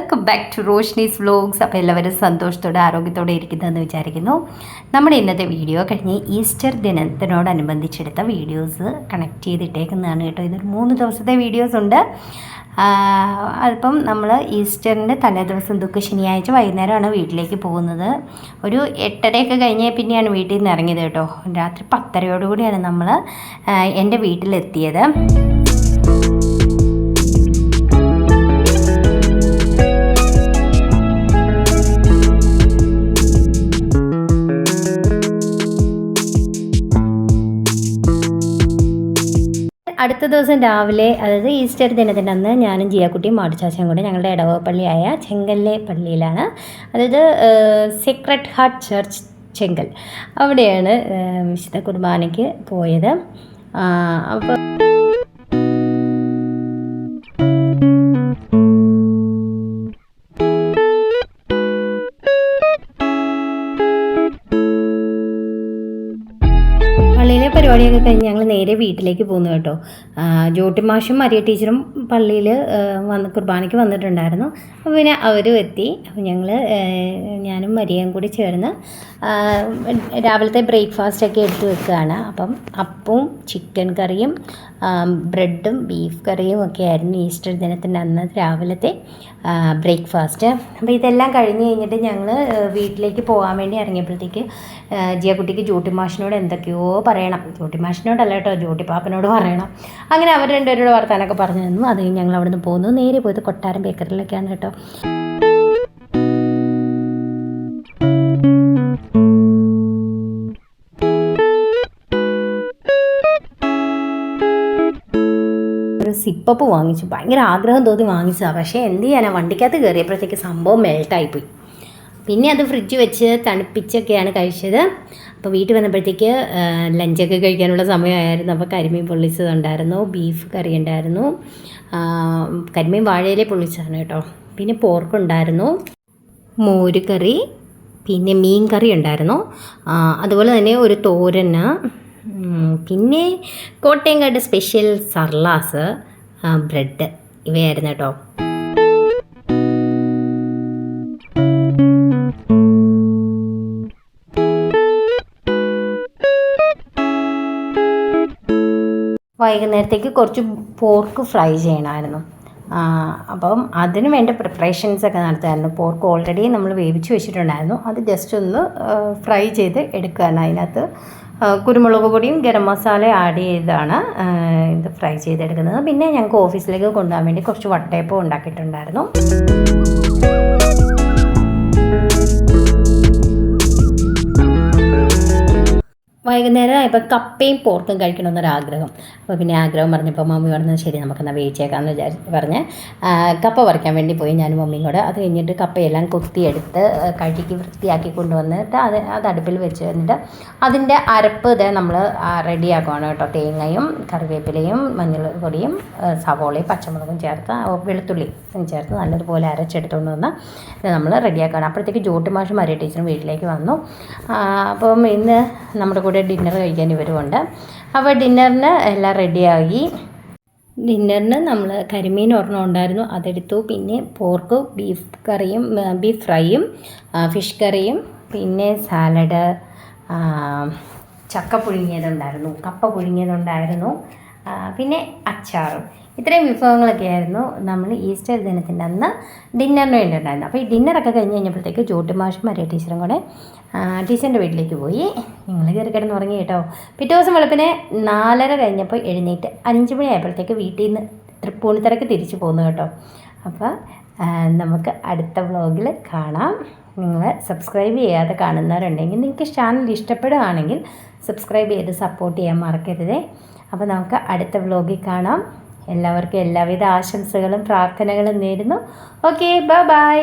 Welcome back to Roshni's vlogs. അപ്പോൾ എല്ലാവരും സന്തോഷത്തോടെ ആരോഗ്യത്തോടെ ഇരിക്കുന്നതെന്ന് വിചാരിക്കുന്നു. നമ്മുടെ ഇന്നത്തെ വീഡിയോ കഴിഞ്ഞ് ഈസ്റ്റർ ദിനത്തിനോടനുബന്ധിച്ചെടുത്ത വീഡിയോസ് കണക്ട് ചെയ്തിട്ടേക്കുന്നതാണ് കേട്ടോ. ഇതൊരു 3 ദിവസത്തെ വീഡിയോസ് ഉണ്ട്. അതിപ്പം നമ്മൾ ഈസ്റ്ററിൻ്റെ തലേ ദിവസം ശനിയാഴ്ച വൈകുന്നേരമാണ് വീട്ടിലേക്ക് പോകുന്നത്. ഒരു 8:30 കഴിഞ്ഞ് പിന്നെയാണ് വീട്ടിൽ നിന്ന് ഇറങ്ങിയത് കേട്ടോ. രാത്രി 10:30 നമ്മൾ എൻ്റെ വീട്ടിലെത്തിയത്. അടുത്ത ദിവസം രാവിലെ, അതായത് ഈസ്റ്റർ ദിനത്തിൻ്റെ അന്ന് ഞാനും ജിയാക്കുട്ടിയും മാടുച്ചാച്ചയും കൂടെ ഞങ്ങളുടെ ഇടവ പള്ളിയായ ചെങ്കല്ലെ പള്ളിയിലാണ്, അതായത് സീക്രട്ട് ഹാർട്ട് ചർച്ച് ചെങ്കൽ, അവിടെയാണ് വിശുദ്ധ കുർബാനയ്ക്ക് പോയത്. അപ്പോൾ പള്ളിയിലെ പരിപാടിയൊക്കെ കഴിഞ്ഞ് ഞങ്ങൾ നേരെ വീട്ടിലേക്ക് പോകുന്നു കേട്ടോ. ജോട്ടി മാഷും മരിയ ടീച്ചറും പള്ളിയിൽ കുർബാനയ്ക്ക് വന്നിട്ടുണ്ടായിരുന്നു. അപ്പോൾ പിന്നെ അവരും എത്തി. അപ്പോൾ ഞാനും മരിയയും കൂടി ചേർന്ന് രാവിലത്തെ ബ്രേക്ക്ഫാസ്റ്റൊക്കെ എടുത്ത് വെക്കുകയാണ്. അപ്പം അപ്പവും ചിക്കൻ കറിയും ബ്രെഡും ബീഫ് കറിയും ഒക്കെ ആയിരുന്നു ഈസ്റ്റർ ദിനത്തിൻ്റെ അന്ന് രാവിലത്തെ ബ്രേക്ക്ഫാസ്റ്റ്. അപ്പോൾ ഇതെല്ലാം കഴിഞ്ഞ് കഴിഞ്ഞിട്ട് ഞങ്ങൾ വീട്ടിലേക്ക് പോകാൻ വേണ്ടി ഇറങ്ങിയപ്പോഴത്തേക്ക് ജിയാക്കുട്ടിക്ക് ജോട്ടി മാഷിനോട് എന്തൊക്കെയോ പറയണം. ജോട്ടി മാഷിനോടല്ല കേട്ടോ, ജോട്ടി പാപ്പനോട് പറയണം. അങ്ങനെ അവർ രണ്ടുപേരോട് വർത്താനൊക്കെ പറഞ്ഞു തന്നു. അത് കഴിഞ്ഞ് ഞങ്ങൾ അവിടെ നിന്ന് പോകുന്നു. നേരെ പോയത് കൊട്ടാരം ബേക്കറിയിലൊക്കെയാണ് കേട്ടോ. ഒരു സിപ്പപ്പ് വാങ്ങിച്ചു. ഭയങ്കര ആഗ്രഹം തോന്നി വാങ്ങിച്ചതാണ്. പക്ഷേ എന്ത് ചെയ്യാനാണ്, വണ്ടിക്കകത്ത് കയറിയപ്പോഴത്തേക്ക് സംഭവം മെൽട്ടായിപ്പോയി. പിന്നെ അത് ഫ്രിഡ്ജ് വെച്ച് തണുപ്പിച്ചൊക്കെയാണ് കഴിച്ചത്. അപ്പോൾ വീട്ടിൽ വന്നപ്പോഴത്തേക്ക് ലഞ്ചൊക്കെ കഴിക്കാനുള്ള സമയമായിരുന്നു. അപ്പോൾ കരിമീൻ പൊള്ളിച്ചതുണ്ടായിരുന്നു, ബീഫ് കറി ഉണ്ടായിരുന്നു. കരിമീൻ വാഴയിലെ പൊള്ളിച്ചതാണ് കേട്ടോ. പിന്നെ പോർക്കുണ്ടായിരുന്നു, മോര് കറി, പിന്നെ മീൻ കറി ഉണ്ടായിരുന്നു. അതുപോലെ തന്നെ ഒരു തോരന്, പിന്നെ കോട്ടയംകാട് സ്പെഷ്യൽ സർലാസ്, ബ്രെഡ്, ഇവയായിരുന്നു കേട്ടോ. വൈകുന്നേരത്തേക്ക് കുറച്ച് പോർക്ക് ഫ്രൈ ചെയ്യണമായിരുന്നു. അപ്പം അതിന് വേണ്ട പ്രിപ്പറേഷൻസൊക്കെ നടത്തുമായിരുന്നു. പോർക്ക് ഓൾറെഡി നമ്മൾ വേവിച്ച് വെച്ചിട്ടുണ്ടായിരുന്നു. അത് ജസ്റ്റ് ഒന്ന് ഫ്രൈ ചെയ്ത് എടുക്കുകയാണ്. അതിനകത്ത് കുരുമുളക് പൊടിയും ഗരം മസാല ആഡ് ചെയ്താണ് ഇത് ഫ്രൈ ചെയ്തെടുക്കുന്നത്. പിന്നെ ഞങ്ങൾക്ക് ഓഫീസിലേക്ക് കൊണ്ടുപോകാൻ വേണ്ടി കുറച്ച് വട്ടയപ്പം ഉണ്ടാക്കിയിട്ടുണ്ടായിരുന്നു. വൈകുന്നേരം ഇപ്പോൾ കപ്പയും പോർക്കും കഴിക്കണമെന്നൊരാഗ്രഹം. അപ്പോൾ പിന്നെ ആഗ്രഹം പറഞ്ഞപ്പോൾ മമ്മി പറഞ്ഞത് ശരി നമുക്കെന്നാൽ വേവിച്ചേക്കാമെന്ന് പറഞ്ഞ് കപ്പ പറിക്കാൻ വേണ്ടി പോയി ഞാനും മമ്മിയും കൂടെ. അത് കഴിഞ്ഞിട്ട് കപ്പയെല്ലാം കൊത്തിയെടുത്ത് കഴുകി വൃത്തിയാക്കി കൊണ്ടുവന്നിട്ട് അത് അടുപ്പിൽ വെച്ച് കഴിഞ്ഞിട്ട് അതിൻ്റെ അരപ്പ് നമ്മൾ റെഡിയാക്കുകയാണ് കേട്ടോ. തേങ്ങയും കറിവേപ്പിലയും മഞ്ഞൾപ്പൊടിയും സവോളയും പച്ചമുളകും ചേർത്ത് വെളുത്തുള്ളി ചേർത്ത് നല്ലതുപോലെ അരച്ചെടുത്തുകൊണ്ട് വന്ന് നമ്മൾ റെഡിയാക്കുകയാണ്. അപ്പോഴത്തേക്ക് ജോട്ടി മാഷും മരിയ ടീച്ചറും വീട്ടിലേക്ക് വന്നു. അപ്പം ഇന്ന് നമ്മുടെ കൂടെ ഡിന്നർ കഴിക്കാൻ ഇവരുമുണ്ട്. അപ്പോൾ ഡിന്നറിന് എല്ലാം റെഡിയായി. ഡിന്നറിന് നമ്മൾ കരിമീൻ ഒരെണ്ണം ഉണ്ടായിരുന്നു, അതെടുത്തു. പിന്നെ പോർക്ക് ബീഫ് ഫ്രൈയും ഫിഷ് കറിയും, പിന്നെ സാലഡ്, ചക്ക പുഴുങ്ങിയതുണ്ടായിരുന്നു, കപ്പ പുഴുങ്ങിയതുണ്ടായിരുന്നു, പിന്നെ അച്ചാറും. ഇത്രയും വിഭവങ്ങളൊക്കെ ആയിരുന്നു നമ്മൾ ഈസ്റ്റർ ദിനത്തിൻ്റെ അന്ന് ഡിന്നറിന് വേണ്ടി ഉണ്ടായിരുന്നു. അപ്പോൾ ഈ ഡിന്നറൊക്കെ കഴിഞ്ഞ് കഴിഞ്ഞപ്പോഴത്തേക്ക് ജോട്ടി മാഷും മരിയ ടീച്ചറും കൂടെ ടീച്ചറിൻ്റെ വീട്ടിലേക്ക് പോയി. ഞങ്ങൾ കയറി കിടന്ന് ഉറങ്ങി കേട്ടോ. പിറ്റേ ദിവസം വെളുപ്പിനെ 4:30 കഴിഞ്ഞപ്പോൾ എഴുന്നേറ്റ് 5 മണിയായപ്പോഴത്തേക്ക് വീട്ടിൽ നിന്ന് തൃപ്പൂണിത്തറയ്ക്ക് തിരിച്ചു പോകുന്നു കേട്ടോ. അപ്പോൾ നമുക്ക് അടുത്ത വ്ളോഗിൽ കാണാം. നിങ്ങൾ സബ്സ്ക്രൈബ് ചെയ്യാതെ കാണുന്നവരുണ്ടെങ്കിൽ, നിങ്ങൾക്ക് ചാനൽ ഇഷ്ടപ്പെടുകയാണെങ്കിൽ സബ്സ്ക്രൈബ് ചെയ്ത് സപ്പോർട്ട് ചെയ്യാൻ മറക്കരുതേ. അപ്പോൾ നമുക്ക് അടുത്ത വ്ളോഗിൽ കാണാം. എല്ലാവർക്കും എല്ലാവിധ ആശംസകളും പ്രാർത്ഥനകളും നേരുന്നു. Okay, by.